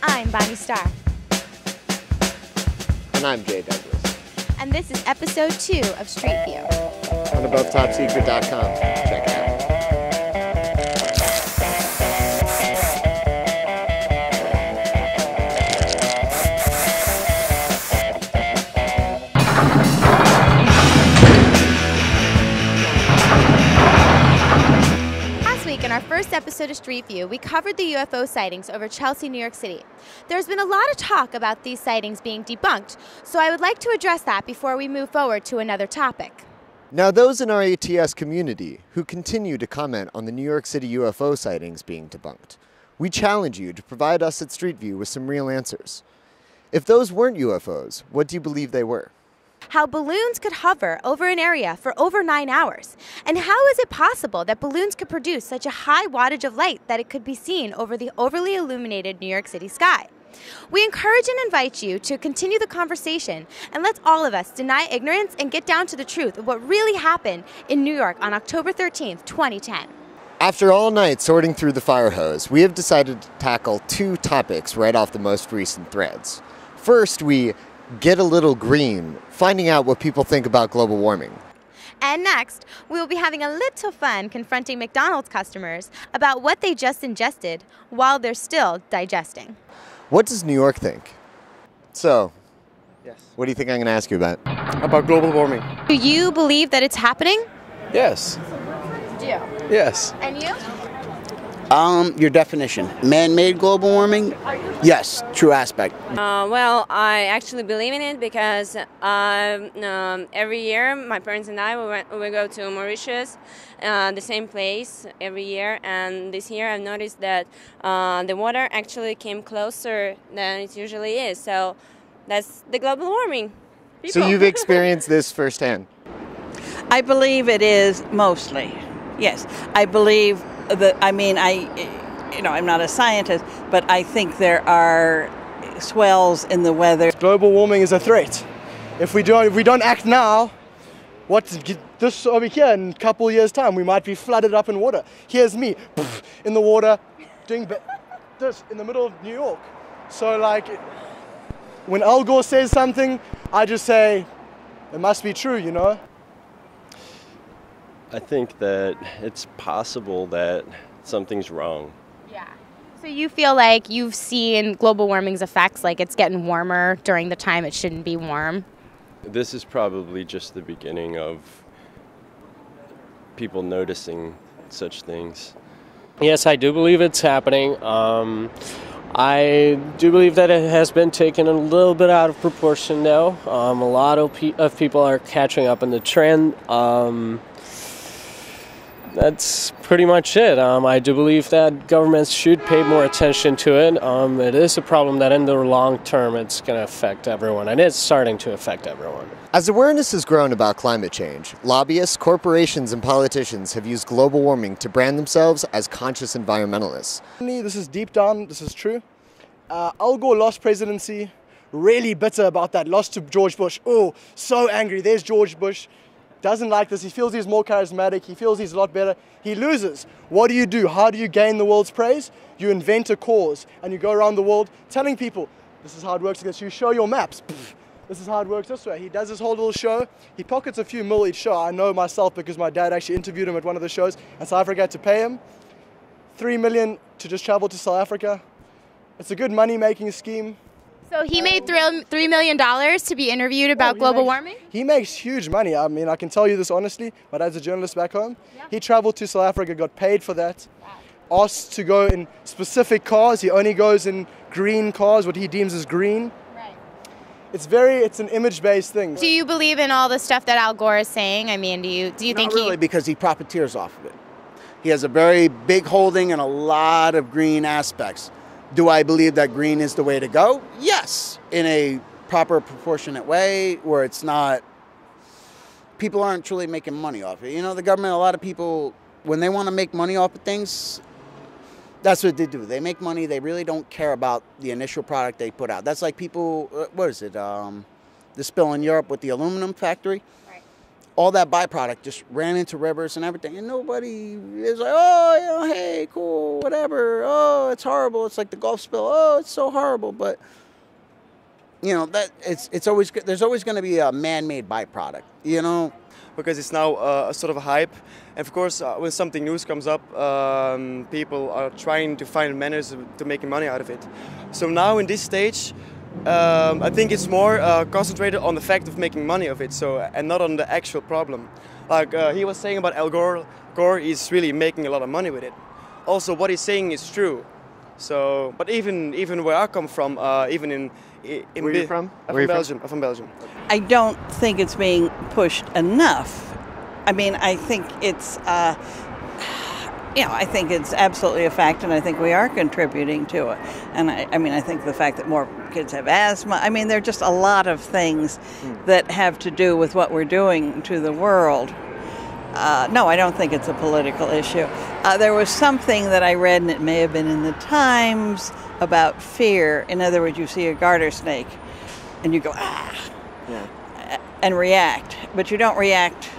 I'm Bonnie Starr. And I'm Jay Douglas. And this is episode 2 of Street View. On AboveTopSecret.com. Check it out. In our first episode of Street View, we covered the UFO sightings over Chelsea, New York City. There's been a lot of talk about these sightings being debunked, so I would like to address that before we move forward to another topic. Now, those in our ATS community who continue to comment on the New York City UFO sightings being debunked, we challenge you to provide us at Street View with some real answers. If those weren't UFOs, what do you believe they were? How balloons could hover over an area for over 9 hours. And how is it possible that balloons could produce such a high wattage of light that it could be seen over the overly illuminated New York City sky? We encourage and invite you to continue the conversation, and let's all of us deny ignorance and get down to the truth of what really happened in New York on October 13th, 2010. After all night sorting through the fire hose, we have decided to tackle 2 topics right off the most recent threads. First, we get a little green, finding out what people think about global warming. And next, we will be having a little fun confronting McDonald's customers about what they just ingested while they're still digesting. What does New York think? So, yes. What do you think I'm going to ask you about? About global warming. Do you believe that it's happening? Yes. Do you? Yes. And you? Your definition. Man-made global warming? Yes, true aspect. Well, I actually believe in it because every year my parents and I we go to Mauritius, the same place every year. And this year I've noticed that the water actually came closer than it usually is. So that's the global warming. People. So you've experienced this firsthand? I believe it is mostly. Yes, I believe that. I'm not a scientist, but I think there are swells in the weather. Global warming is a threat. If we don't act now, this over here in a couple years' time, we might be flooded up in water. Here's me in the water doing this in the middle of New York. So when Al Gore says something, I just say it must be true, you know. I think that it's possible that something's wrong. Yeah. So you feel like you've seen global warming's effects, like it's getting warmer during the time it shouldn't be warm? This is probably just the beginning of people noticing such things. Yes, I do believe it's happening. I do believe that it has been taken a little bit out of proportion now. A lot of people are catching up in the trend. That's pretty much it. I do believe that governments should pay more attention to it. It is a problem that in the long term it's going to affect everyone, and it's starting to affect everyone. As awareness has grown about climate change, lobbyists, corporations, and politicians have used global warming to brand themselves as conscious environmentalists. This is deep down, this is true. Al Gore lost presidency, really bitter about that, lost to George Bush. Oh, so angry, there's George Bush. Doesn't like this, he feels he's more charismatic, he feels he's a lot better, he loses. What do? How do you gain the world's praise? You invent a cause and you go around the world telling people, this is how it works, you show your maps. This is how it works this way. He does this whole little show, he pockets a few mil each show. I know myself because my dad actually interviewed him at one of the shows and South Africa had to pay him $3 million to just travel to South Africa. It's a good money-making scheme. So he made $3 million to be interviewed about global warming? He makes huge money. I mean, I can tell you this honestly. My dad's a journalist back home. Yeah. He traveled to South Africa, got paid for that, asked to go in specific cars. He only goes in green cars, what he deems as green. Right. It's an image-based thing. Do you believe in all the stuff that Al Gore is saying? I mean, do you think Not really, because he profiteers off of it. He has a very big holding and a lot of green aspects. Do I believe that green is the way to go? Yes, in a proper, proportionate way where it's not, people aren't truly making money off it. You know, the government, a lot of people, when they want to make money off of things, that's what they do. They make money, they really don't care about the initial product they put out. That's like people, the spill in Europe with the aluminum factory. all that byproduct just ran into rivers and everything, and nobody is like, oh, you know, hey, cool, whatever. Oh, it's horrible. It's like the Gulf spill. Oh, it's so horrible. But you know that it's always there's always going to be a man-made byproduct. You know, because it's now a sort of a hype. And of course, when something new comes up, people are trying to find manners to making money out of it. So now in this stage, I think it's more concentrated on the fact of making money of it, and not on the actual problem. Like he was saying about Al Gore, Gore is really making a lot of money with it. Also, what he's saying is true. So, but even where I come from, even in where are you from? I'm from Belgium. I'm from Belgium. I don't think it's being pushed enough. I mean, I think it's, I think it's absolutely a fact, and I think we are contributing to it. And I think the fact that more kids have asthma, I mean, there are just a lot of things that have to do with what we're doing to the world. No, I don't think it's a political issue. There was something that I read, and it may have been in the Times, about fear. In other words, you see a garter snake, and you go, and react. But you don't react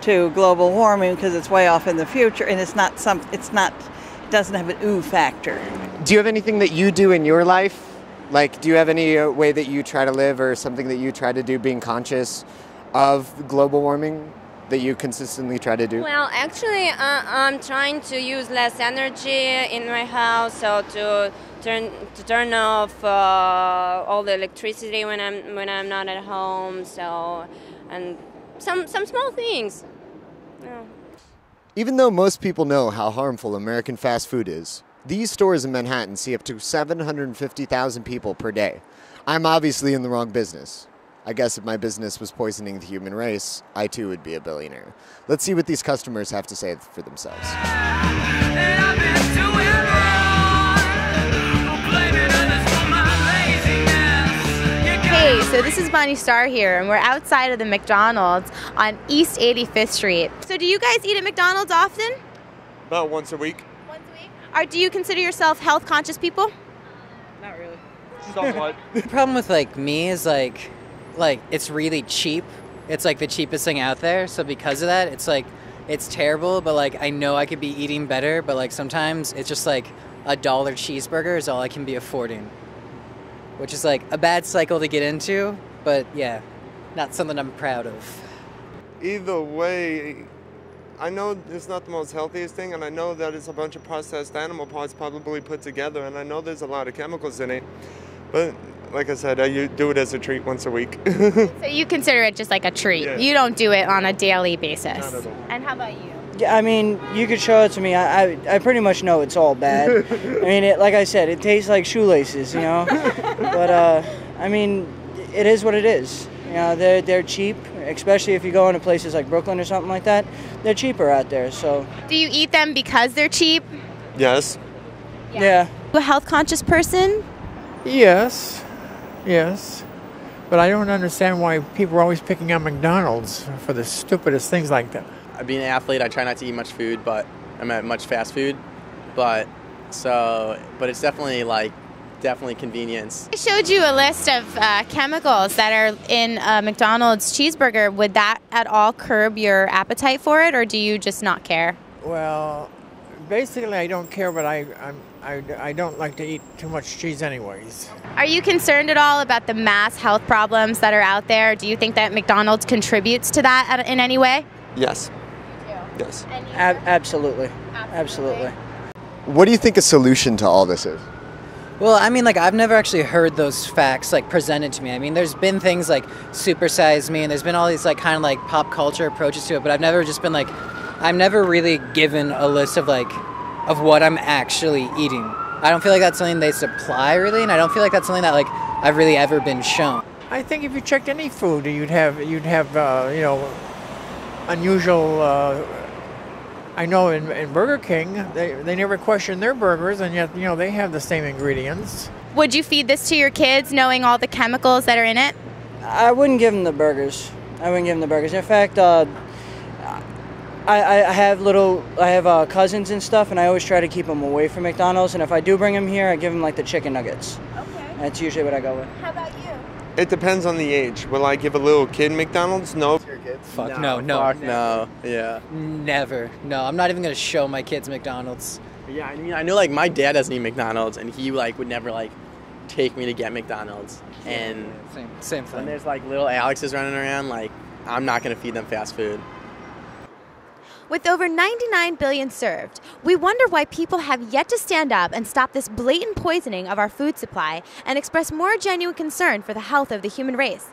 to global warming because it's way off in the future, and it doesn't have an ooh factor. Do you have anything that you do in your life? Like, do you have any way that you try to live or something that you try to do being conscious of global warming that you consistently try to do? Well, actually, I'm trying to use less energy in my house, so to turn off all the electricity when I'm not at home. So, and some small things. Yeah. Even though most people know how harmful American fast food is, these stores in Manhattan see up to 750,000 people per day. I'm obviously in the wrong business. I guess if my business was poisoning the human race, I too would be a billionaire. Let's see what these customers have to say for themselves. Hey, so this is Bonnie Starr here, and we're outside of the McDonald's on East 85th Street. So do you guys eat at McDonald's often? About once a week. Once a week? Do you consider yourself health-conscious people? Not really. Somewhat. The problem with me is like it's really cheap. It's like the cheapest thing out there. So because of that, it's terrible. But I know I could be eating better. But sometimes it's just $1 cheeseburger is all I can be affording, which is a bad cycle to get into. But yeah, not something I'm proud of. Either way, I know it's not the most healthiest thing, and I know that it's a bunch of processed animal parts probably put together, and I know there's a lot of chemicals in it. But like I said, I do it as a treat once a week. So you consider it just like a treat. Yeah. You don't do it on a daily basis. Not at all. And how about you? Yeah, I mean, you could show it to me. I pretty much know it's all bad. I mean, like I said, it tastes like shoelaces, you know? But, I mean, it is what it is. You know, they're cheap, especially if you go into places like Brooklyn or something like that. They're cheaper out there, so. Do you eat them because they're cheap? Yes. Yeah. A health-conscious person? Yes. But I don't understand why people are always picking on McDonald's for the stupidest things like that. Being an athlete, I try not to eat much food, but much fast food. But it's definitely convenience. I showed you a list of chemicals that are in a McDonald's cheeseburger. Would that at all curb your appetite for it, or do you just not care? Well, basically I don't care, but I don't like to eat too much cheese anyways. Are you concerned at all about the mass health problems that are out there? Do you think that McDonald's contributes to that in any way? Yes. Yes. Absolutely. What do you think a solution to all this is? Well, I mean, I've never actually heard those facts, presented to me. I mean, there's been things like Super Size Me, and there's been all these, pop culture approaches to it, but I've never just been, I'm never really given a list of, of what I'm actually eating. I don't feel like that's something they supply, really, and I don't feel like that's something that, I've really ever been shown. I think if you checked any food, you'd have unusual. I know in Burger King, they never question their burgers, and yet, they have the same ingredients. Would you feed this to your kids, knowing all the chemicals that are in it? I wouldn't give them the burgers. In fact, I have cousins and stuff, and I always try to keep them away from McDonald's. And if I do bring them here, I give them the chicken nuggets. Okay. That's usually what I go with. How about you? It depends on the age. Will I give a little kid McDonald's? No. kids? Fuck no. Fuck no. Yeah. Never. No, I'm not even gonna show my kids McDonald's. Yeah, I mean, I know like my dad doesn't eat McDonald's, and he like would never like take me to get McDonald's. And same thing. When there's like little Alexes running around, like I'm not gonna feed them fast food. With over 99 billion served, we wonder why people have yet to stand up and stop this blatant poisoning of our food supply and express more genuine concern for the health of the human race.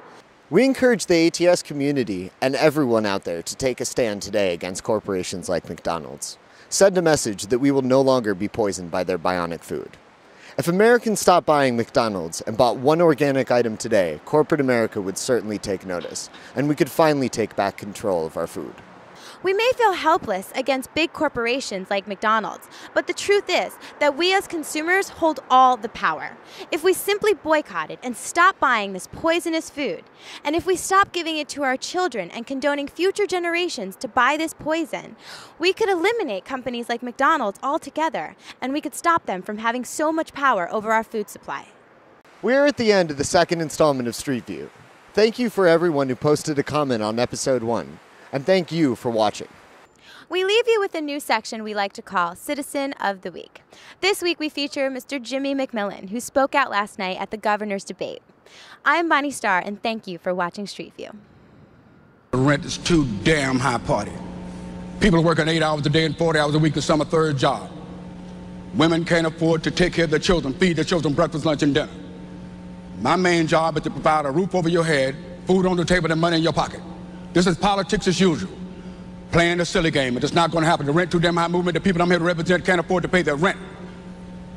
We encourage the ATS community and everyone out there to take a stand today against corporations like McDonald's. Send a message that we will no longer be poisoned by their bionic food. If Americans stopped buying McDonald's and bought one organic item today, corporate America would certainly take notice, and we could finally take back control of our food. We may feel helpless against big corporations like McDonald's, but the truth is that we as consumers hold all the power. If we simply boycott it and stop buying this poisonous food, and if we stop giving it to our children and condoning future generations to buy this poison, we could eliminate companies like McDonald's altogether, and we could stop them from having so much power over our food supply. We're at the end of the second installment of Street View. Thank you for everyone who posted a comment on episode 1. And thank you for watching. We leave you with a new section we like to call Citizen of the Week. This week we feature Mr. Jimmy McMillan, who spoke out last night at the governor's debate. I'm Bonnie Starr, and thank you for watching Street View. The rent is too damn high party. People are working 8 hours a day and 40 hours a week to some a third job. Women can't afford to take care of their children, feed their children breakfast, lunch, and dinner. My main job is to provide a roof over your head, food on the table, and money in your pocket. This is politics as usual, playing a silly game. It's not going to happen. The rent too damn high movement, the people I'm here to represent can't afford to pay their rent.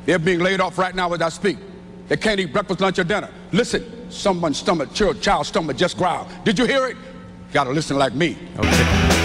They're being laid off right now as I speak. They can't eat breakfast, lunch, or dinner. Listen, someone's stomach, child's stomach just growled. Did you hear it? You gotta listen like me. Okay.